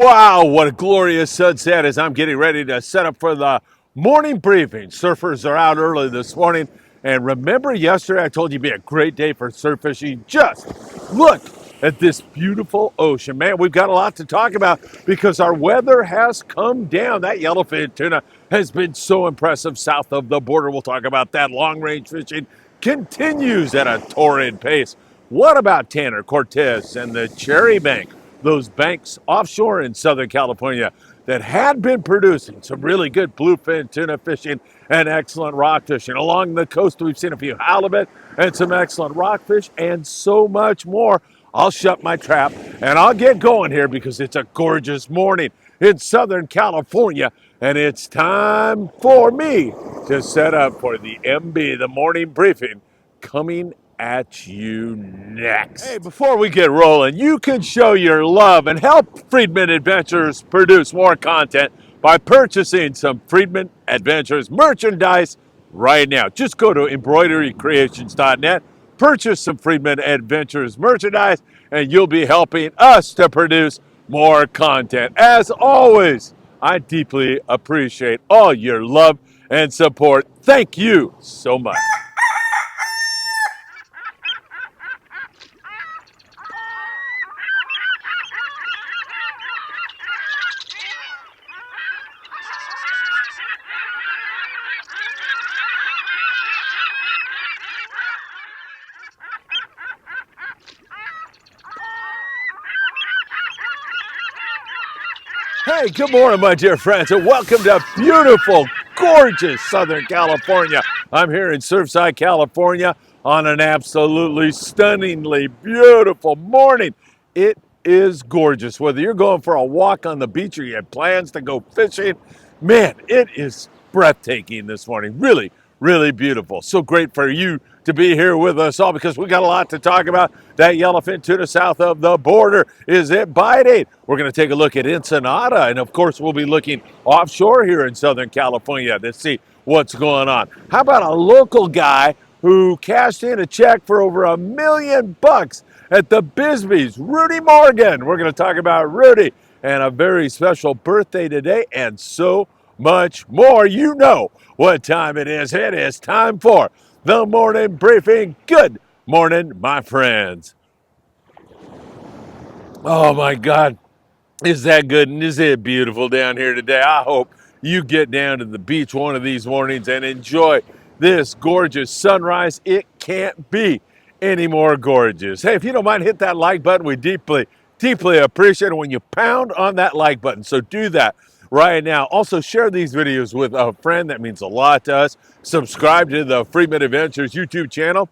Wow, what a glorious sunset as I'm getting ready to set up for the morning briefing. Surfers are out early this morning. And remember yesterday I told you it'd be a great day for surf fishing. Just look at this beautiful ocean. Man, we've got a lot to talk about because our weather has come down. That yellowfin tuna has been so impressive south of the border. We'll talk about that. Long range fishing continues at a torrid pace. What about Tanner, Cortez, and the Cherry Bank? Those banks offshore in Southern California that had been producing some really good bluefin tuna fishing and excellent rock fishing. Along the coast, we've seen a few halibut and some excellent rockfish and so much more. I'll shut my trap and I'll get going here because it's a gorgeous morning in Southern California and it's time for me to set up for the MB, the morning briefing, coming at you next. Hey, before we get rolling, you can show your love and help Friedman Adventures produce more content by purchasing some Friedman Adventures merchandise right now. Just go to embroiderycreations.net, purchase some Friedman Adventures merchandise, and you'll be helping us to produce more content. As always, I deeply appreciate all your love and support. Thank you so much. Hey, good morning, my dear friends, and welcome to beautiful, gorgeous Southern California. I'm here in Surfside, California on an absolutely stunningly beautiful morning. It is gorgeous. Whether you're going for a walk on the beach or you had plans to go fishing, man, it is breathtaking this morning. Really, really beautiful. So great for you to be here with us all because we got a lot to talk about. That yellowfin tuna south of the border, is it biting? We're going to take a look at Ensenada, and of course we'll be looking offshore here in Southern California to see what's going on. How about a local guy who cashed in a check for over $1 million at the Bisbees, Rudy Morgan? We're going to talk about Rudy and a very special birthday today and so much more. You know what time it is. It is time for the morning briefing. Good morning, my friends. Oh my God, is that good and is it beautiful down here today? I hope you get down to the beach one of these mornings and enjoy this gorgeous sunrise. It can't be any more gorgeous. Hey, if you don't mind, hit that like button. We deeply, deeply appreciate it when you pound on that like button. So do that right now. Also, share these videos with a friend. That means a lot to us. Subscribe to the Friedman Adventures YouTube channel.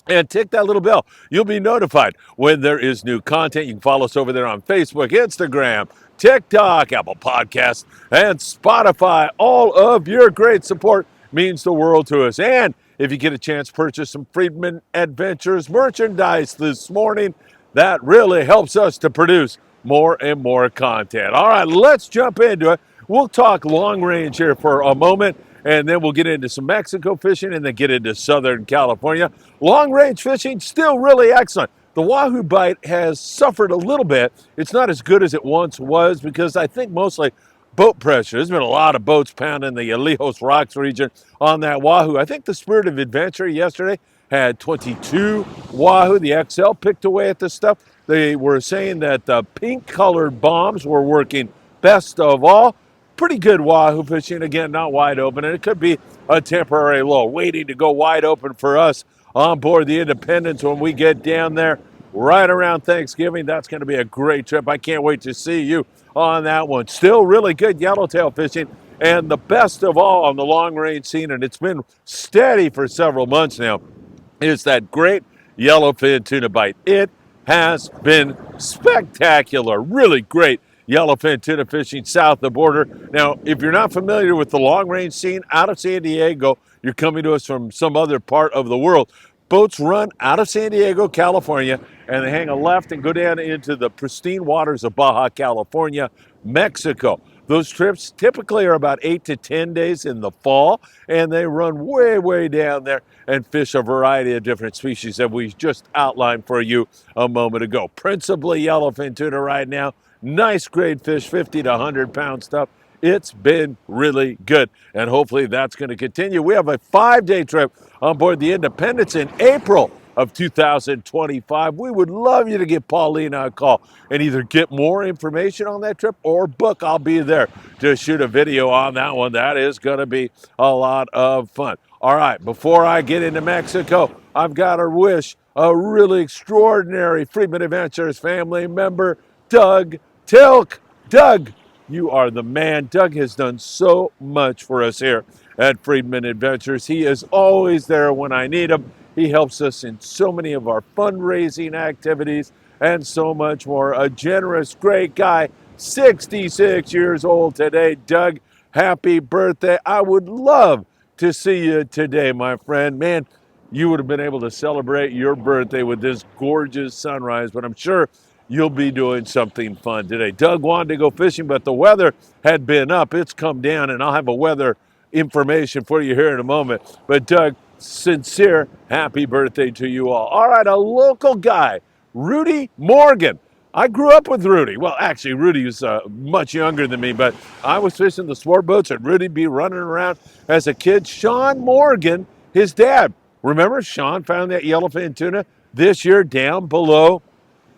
And tick that little bell. You'll be notified when there is new content. You can follow us over there on Facebook, Instagram, TikTok, Apple Podcasts, and Spotify. All of your great support means the world to us. And if you get a chance, purchase some Friedman Adventures merchandise this morning. That really helps us to produce more and more content. All right, let's jump into it. We'll talk long range here for a moment, and then we'll get into some Mexico fishing and then get into Southern California. Long range fishing, still really excellent. The wahoo bite has suffered a little bit. It's not as good as it once was because I think mostly boat pressure. There's been a lot of boats pounding the Alejos Rocks region on that wahoo. I think the Spirit of Adventure yesterday had 22 wahoo. The XL picked away at this stuff. They were saying that the pink colored bombs were working best of all. Pretty good wahoo fishing, again, not wide open, and it could be a temporary lull, waiting to go wide open for us on board the Independence when we get down there right around Thanksgiving. That's going to be a great trip. I can't wait to see you on that one. Still really good yellowtail fishing, and the best of all on the long-range scene, and it's been steady for several months now, is that great yellowfin tuna bite. It has been spectacular, really great yellowfin tuna fishing south of the border. Now, if you're not familiar with the long-range scene out of San Diego, you're coming to us from some other part of the world. Boats run out of San Diego, California, and they hang a left and go down into the pristine waters of Baja California, Mexico. Those trips typically are about 8 to 10 days in the fall, and they run way, way down there and fish a variety of different species that we just outlined for you a moment ago. Principally yellowfin tuna right now, nice grade fish, 50 to 100-pound stuff. It's been really good, and hopefully that's going to continue. We have a 5-day trip on board the Independence in April of 2025. We would love you to give Paulina a call and either get more information on that trip or book. I'll be there to shoot a video on that one. That is going to be a lot of fun. All right, before I get into Mexico, I've got to wish a really extraordinary Friedman Adventures family member, Doug Tilk. Doug, you are the man. Doug has done so much for us here at Friedman Adventures. He is always there when I need him. He helps us in so many of our fundraising activities and so much more. A generous, great guy, 66 years old today. Doug, happy birthday. I would love to see you today, my friend. Man, you would have been able to celebrate your birthday with this gorgeous sunrise, but I'm sure you'll be doing something fun today. Doug wanted to go fishing, but the weather had been up. It's come down, and I'll have a weather information for you here in a moment. But Doug, sincere happy birthday to you all. All right, a local guy, Rudy Morgan. I grew up with Rudy. Well, actually, Rudy was much younger than me, but I was fishing the sport boats, and Rudy'd be running around as a kid. Sean Morgan, his dad. Remember, Sean found that yellowfin tuna this year down below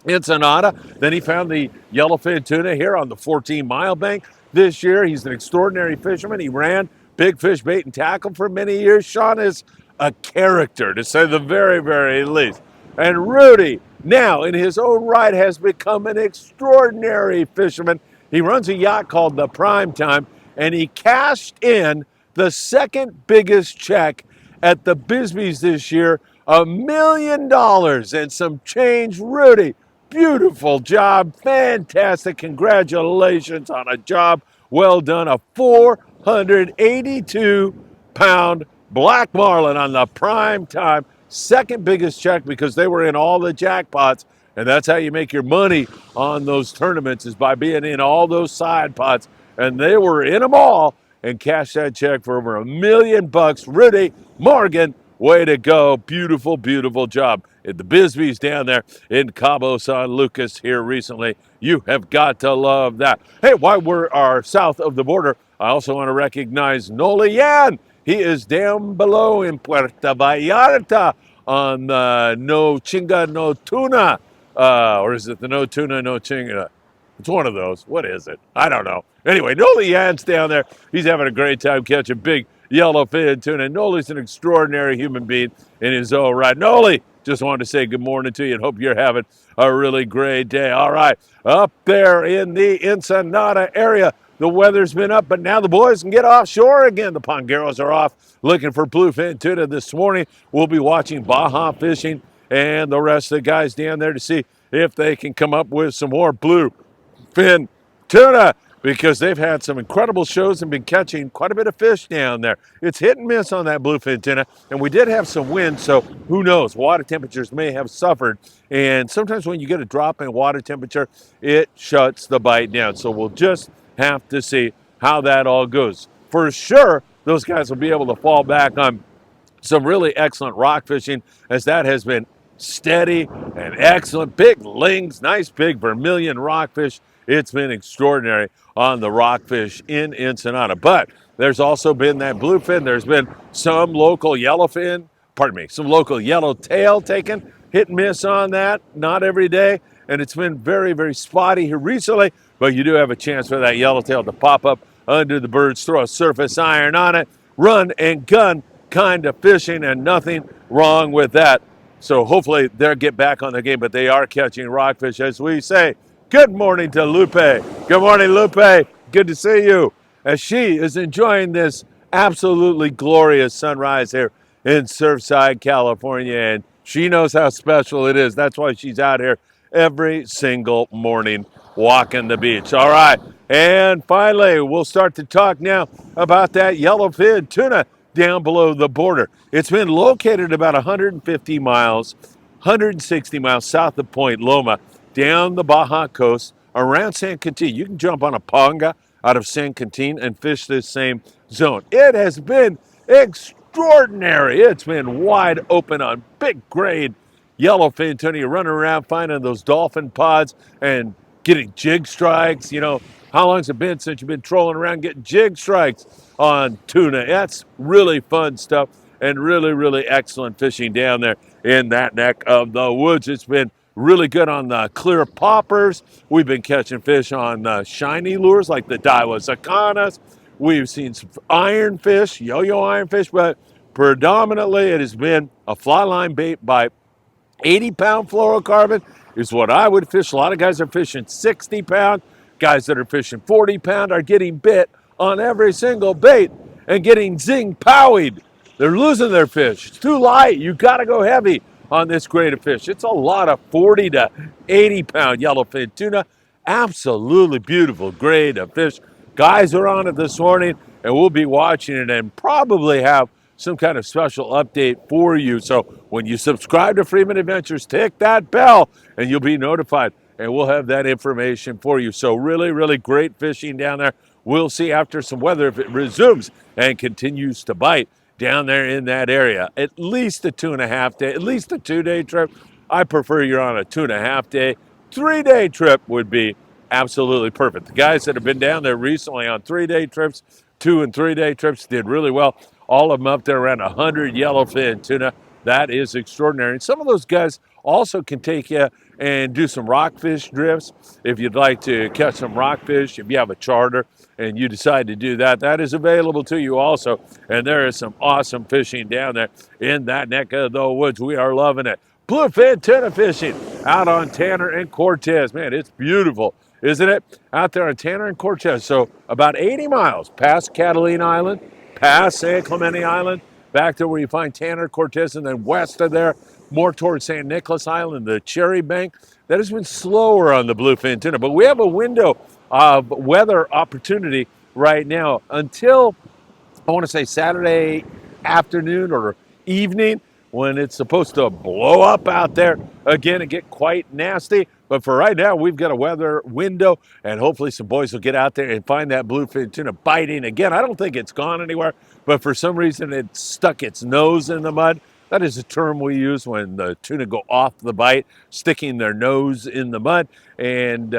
Ensenada. Then he found the yellowfin tuna here on the 14-mile bank this year. He's an extraordinary fisherman. He ran big fish bait and tackle for many years. Sean is a character, to say the very, very least. And Rudy, now in his own right, has become an extraordinary fisherman. He runs a yacht called the Prime Time, and he cashed in the second biggest check at the Bisbees this year, $1 million and some change. Rudy, beautiful job, fantastic, congratulations on a job well done. A 482-pound black marlin on the Prime Time, second biggest check because they were in all the jackpots, and that's how you make your money on those tournaments, is by being in all those side pots, and they were in them all and cashed that check for over $1 million. Rudy Morgan, way to go. Beautiful, beautiful job. At the Bisbees down there in Cabo San Lucas here recently. You have got to love that. Hey, while we're south of the border, I also want to recognize Noli Yan. He is down below in Puerto Vallarta on the No Chinga No Tuna. Or is it the No Tuna No Chinga? It's one of those. What is it? I don't know. Anyway, Noli Yan's down there. He's having a great time catching big yellowfin tuna. Noli's an extraordinary human being in his own right. Noli, just wanted to say good morning to you and hope you're having a really great day. All right, up there in the Ensenada area, the weather's been up, but now the boys can get offshore again. The Pongueros are off looking for bluefin tuna this morning. We'll be watching Baja fishing and the rest of the guys down there to see if they can come up with some more bluefin tuna, because they've had some incredible shows and been catching quite a bit of fish down there. It's hit and miss on that bluefin tuna, and we did have some wind, so who knows? Water temperatures may have suffered, and sometimes when you get a drop in water temperature, it shuts the bite down. So we'll just have to see how that all goes. For sure, those guys will be able to fall back on some really excellent rock fishing, as that has been steady and excellent. Big lings, nice big vermilion rockfish. It's been extraordinary on the rockfish in Ensenada. But there's also been that bluefin. There's been some local yellowfin, some local yellowtail taken. Hit and miss on that, not every day. And it's been very, very spotty here recently. But you do have a chance for that yellowtail to pop up under the birds. Throw a surface iron on it. Run and gun kind of fishing, and nothing wrong with that. So hopefully they'll get back on the game, but they are catching rockfish, as we say. Good morning to Lupe. Good morning, Lupe. Good to see you, as she is enjoying this absolutely glorious sunrise here in Surfside, California, and she knows how special it is. That's why she's out here every single morning walking the beach. All right, and finally, we'll start to talk now about that yellowfin tuna down below the border. It's been located about 150 miles, 160 miles south of Point Loma, down the Baja coast, around San Quintin. You can jump on a panga out of San Quintin and fish this same zone. It has been extraordinary. It's been wide open on big grade yellowfin tuna. You're running around finding those dolphin pods and getting jig strikes. How long's it been since you've been trolling around getting jig strikes on tuna? That's really fun stuff and really, really excellent fishing down there in that neck of the woods. It's been really good on the clear poppers. We've been catching fish on shiny lures like the Daiwa Zacanas. We've seen some ironfish, yo-yo ironfish, but predominantly it has been a fly line bait by 80-pound fluorocarbon is what I would fish. A lot of guys are fishing 60-pound. Guys that are fishing 40-pound are getting bit on every single bait and getting zing-powied. They're losing their fish. It's too light. You got to go heavy on this grade of fish. It's a lot of 40 to 80-pound yellowfin tuna. Absolutely beautiful grade of fish. Guys are on it this morning, and we'll be watching it and probably have some kind of special update for you. So when you subscribe to Friedman Adventures, tick that bell and you'll be notified, and we'll have that information for you. So really, really great fishing down there. We'll see after some weather if it resumes and continues to bite down there in that area. At least a 2.5 day, at least a 2-day trip. I prefer you're on a 2.5 day. 3-day trip would be absolutely perfect. The guys that have been down there recently on 3-day trips, 2 and 3-day trips, did really well. All of them up there around 100 yellowfin tuna. That is extraordinary. And some of those guys also can take you and do some rockfish drifts. If you'd like to catch some rockfish, if you have a charter and you decide to do that, that is available to you also. And there is some awesome fishing down there in that neck of the woods. We are loving it. Bluefin tuna fishing out on Tanner and Cortez. Man, it's beautiful, isn't it? Out there on Tanner and Cortez. So about 80 miles past Catalina Island, past San Clemente Island, back there where you find Tanner, Cortez, and then west of there, more towards San Nicolas Island, the Cherry Bank. That has been slower on the bluefin tuna, but we have a window of weather opportunity right now until, I want to say, Saturday afternoon or evening, when it's supposed to blow up out there again and get quite nasty. But for right now, we've got a weather window, and hopefully some boys will get out there and find that bluefin tuna biting again. I don't think it's gone anywhere, but for some reason it stuck its nose in the mud. That is a term we use when the tuna go off the bite, sticking their nose in the mud, and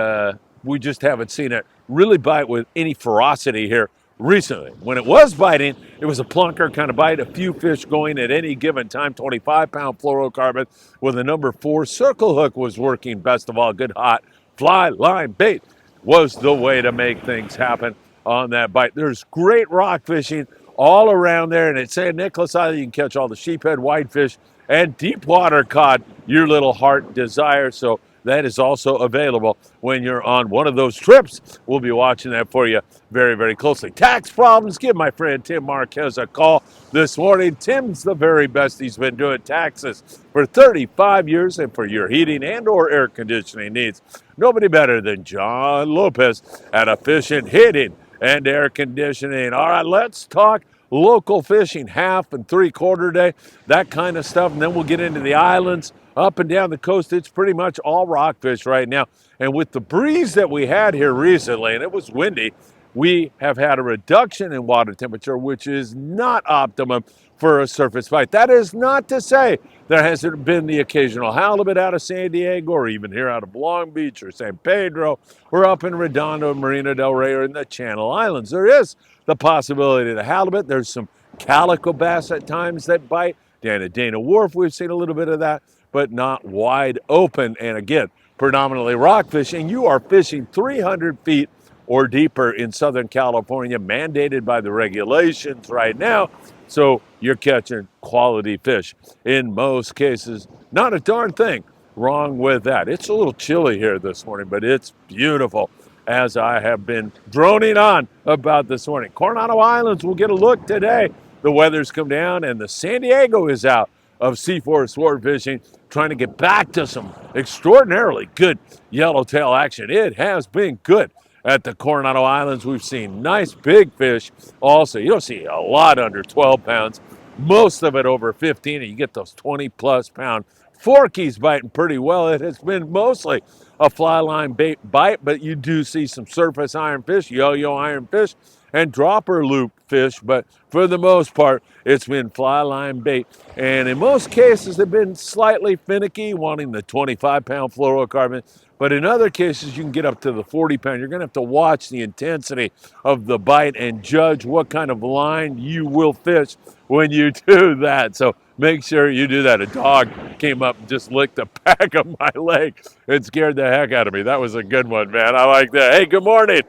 we just haven't seen it really bite with any ferocity here recently. When it was biting, it was a plunker kind of bite, a few fish going at any given time. 25-pound fluorocarbon with a number 4 circle hook was working best of all. Good hot fly line bait was the way to make things happen on that bite. There's great rock fishing all around there, and at San Nicolas Island you can catch all the sheephead, whitefish, and deep water cod your little heart desires. So that is also available when you're on one of those trips. We'll be watching that for you very, very closely. Tax problems, give my friend Tim Marquez a call this morning. Tim's the very best. He's been doing taxes for 35 years, and for your heating and or air conditioning needs, nobody better than John Lopez at Efficient Heating and Air Conditioning. All right, let's talk local fishing, 1/2 and 3/4 day, that kind of stuff, and then we'll get into the islands. Up and down the coast, it's pretty much all rockfish right now. And with the breeze that we had here recently, and it was windy, we have had a reduction in water temperature, which is not optimum for a surface bite. That is not to say there hasn't been the occasional halibut out of San Diego, or even here out of Long Beach or San Pedro, or up in Redondo, Marina del Rey, or in the Channel Islands. There is the possibility of the halibut. There's some calico bass at times that bite. Down at Dana Wharf, we've seen a little bit of that, but not wide open. And again, predominantly rock fishing. You are fishing 300 feet or deeper in Southern California, mandated by the regulations right now. So you're catching quality fish in most cases. Not a darn thing wrong with that. It's a little chilly here this morning, but it's beautiful, as I have been droning on about this morning. Coronado Islands will get a look today. The weather's come down, and the San Diego is out of C4 sport fishing, trying to get back to some extraordinarily good yellowtail action. It has been good at the Coronado Islands. We've seen nice big fish also. You don't see a lot under 12 pounds, most of it over 15, and you get those 20-plus pound Forky's biting pretty well. It has been mostly a fly line bait bite, but you do see some surface ironfish, yo-yo ironfish, and dropper loop fish, but for the most part, it's been fly line bait. And in most cases, they've been slightly finicky, wanting the 25-pound fluorocarbon. But in other cases, you can get up to the 40-pound. You're going to have to watch the intensity of the bite and judge what kind of line you will fish when you do that. So make sure you do that. A dog came up and just licked the back of my leg and scared the heck out of me. That was a good one, man. I like that. Hey, good morning.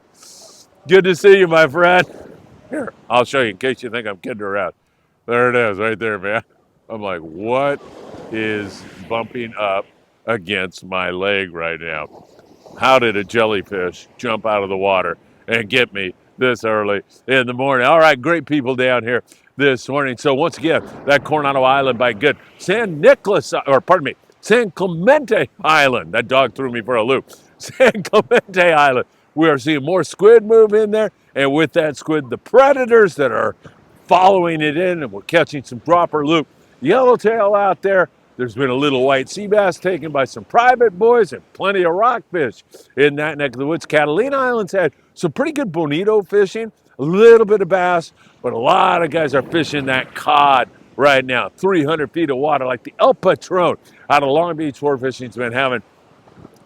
Good to see you, my friend. Here, I'll show you in case you think I'm kidding around. There it is, right there, man. I'm like, what is bumping up against my leg right now? How did a jellyfish jump out of the water and get me this early in the morning? All right, great people down here this morning. So once again, that Coronado Island by good San Clemente Island. That dog threw me for a loop. San Clemente Island. We are seeing more squid move in there, and with that squid, the predators that are following it in, and we're catching some dropper loop yellowtail out there. There's been a little white sea bass taken by some private boys and plenty of rockfish in that neck of the woods. Catalina Island's had some pretty good bonito fishing, a little bit of bass, but a lot of guys are fishing that cod right now. 300 feet of water, like the El Patron out of Long Beach Sport Fishing's been having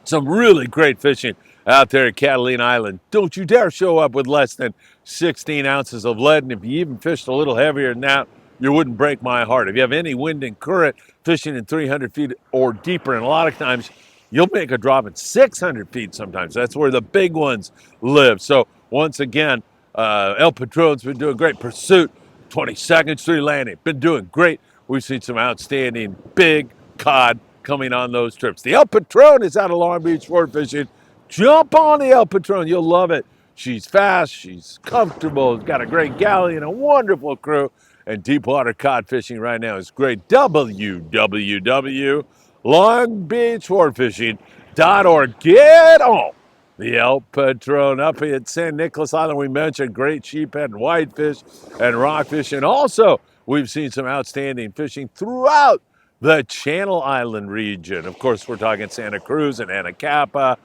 some really great fishing out there at Catalina Island. Don't you dare show up with less than 16 ounces of lead, and if you even fished a little heavier than that, you wouldn't break my heart. If you have any wind and current fishing in 300 feet or deeper, and a lot of times you'll make a drop in 600 feet sometimes. That's where the big ones live. So once again, El Patron's been doing great. Pursuit, 22nd Street Landing, been doing great. We've seen some outstanding big cod coming on those trips. The El Patron is out of Long Beach Sport Fishing. Jump on the El Patron. You'll love it. She's fast. She's comfortable. Got a great galley and a wonderful crew. And deep water cod fishing right now is great. www.longbeachsportfishing.org. Get on the El Patron up at San Nicolas Island. We mentioned great sheephead and whitefish and rockfish. And also, we've seen some outstanding fishing throughout the Channel Island region. Of course, we're talking Santa Cruz and Anacapa,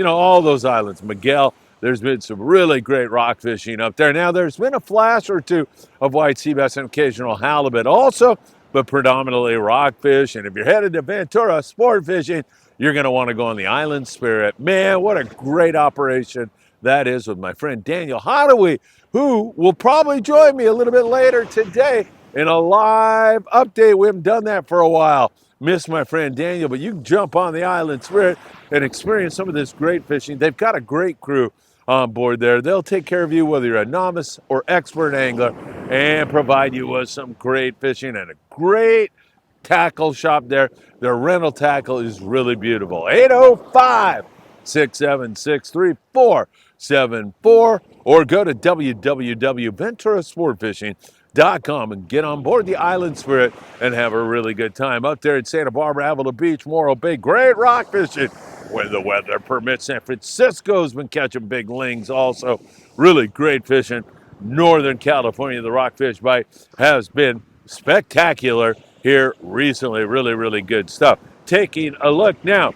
all those islands. Miguel, there's been some really great rock fishing up there. Now, there's been a flash or two of white sea bass and occasional halibut also, but predominantly rockfish. And if you're headed to Ventura sport fishing, you're going to want to go on the Island Spirit. Man, what a great operation that is with my friend Daniel Hadaway, who will probably join me a little bit later today in a live update. We haven't done that for a while. Miss my friend Daniel, but you can jump on the Island Spirit and experience some of this great fishing. They've got a great crew on board there. They'll take care of you whether you're a novice or expert angler and provide you with some great fishing and a great tackle shop there. Their rental tackle is really beautiful. 805-676-3474 or go to www.venturasportfishing.com and get on board the Island Spirit and have a really good time. Up there at Santa Barbara, Avila Beach, Morro Bay, great rock fishing when the weather permits. San Francisco's been catching big lings also. Really great fishing. Northern California, the rockfish bite has been spectacular here recently. Really, really good stuff. Taking a look now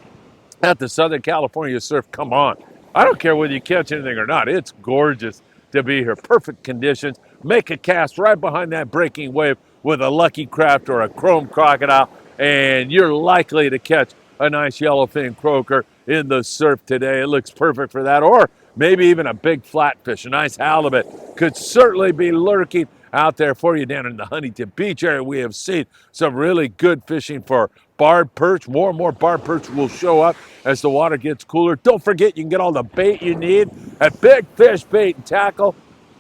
at the Southern California surf. Come on. I don't care whether you catch anything or not. It's gorgeous to be here. Perfect conditions. Make a cast right behind that breaking wave with a Lucky Craft or a chrome crocodile, and you're likely to catch a nice yellowfin croaker in the surf today. It looks perfect for that. Or maybe even a big flatfish, a nice halibut could certainly be lurking out there for you down in the Huntington Beach area. We have seen some really good fishing for barred perch. More and more barred perch will show up as the water gets cooler. Don't forget, you can get all the bait you need at Big Fish Bait and Tackle.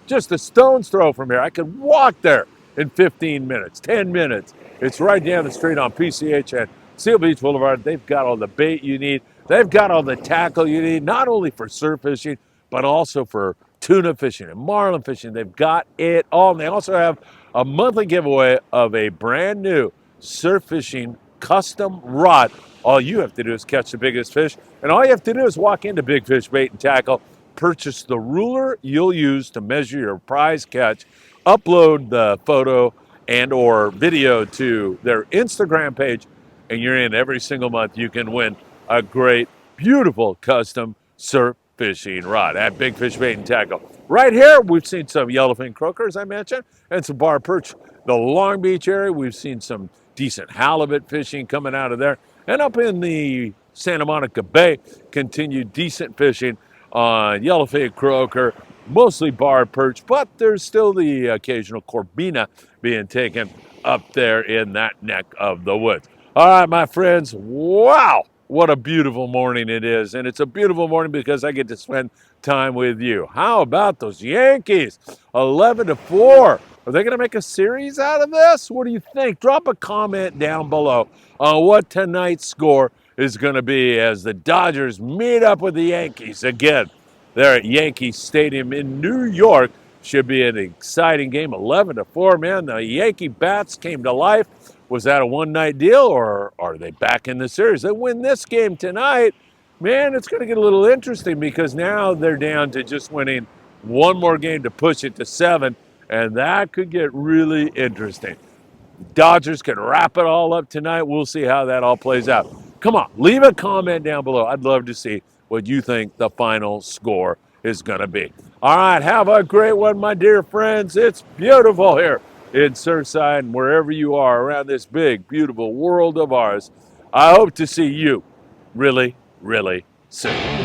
Just a stone's throw from here. I could walk there in 15 minutes, 10 minutes. It's right down the street on PCH and Seal Beach Boulevard. They've got all the bait you need. They've got all the tackle you need, not only for surf fishing, but also for tuna fishing and marlin fishing. They've got it all. And they also have a monthly giveaway of a brand new surf fishing custom rod. All you have to do is catch the biggest fish. And all you have to do is walk into Big Fish Bait and Tackle, purchase the ruler you'll use to measure your prize catch, upload the photo and or video to their Instagram page, and you're in every single month, you can win a great, beautiful custom surf fishing rod at Big Fish Bait and Tackle. Right here, we've seen some yellowfin croaker, as I mentioned, and some bar perch. The Long Beach area, we've seen some decent halibut fishing coming out of there. And up in the Santa Monica Bay, continued decent fishing on yellowfin croaker, mostly bar perch, but there's still the occasional corbina being taken up there in that neck of the woods. All right, my friends, wow, what a beautiful morning it is. And it's a beautiful morning because I get to spend time with you. How about those Yankees? 11-4. Are they going to make a series out of this? What do you think? Drop a comment down below on what tonight's score is going to be as the Dodgers meet up with the Yankees again. They're at Yankee Stadium in New York. Should be an exciting game. 11-4, man. The Yankee bats came to life. Was that a one-night deal, or are they back in the series? They win this game tonight, man, it's going to get a little interesting because now they're down to just winning one more game to push it to 7, and that could get really interesting. Dodgers can wrap it all up tonight. We'll see how that all plays out. Come on, leave a comment down below. I'd love to see what you think the final score is going to be. All right, have a great one, my dear friends. It's beautiful here in Surfside and wherever you are around this big, beautiful world of ours. I hope to see you really, really soon.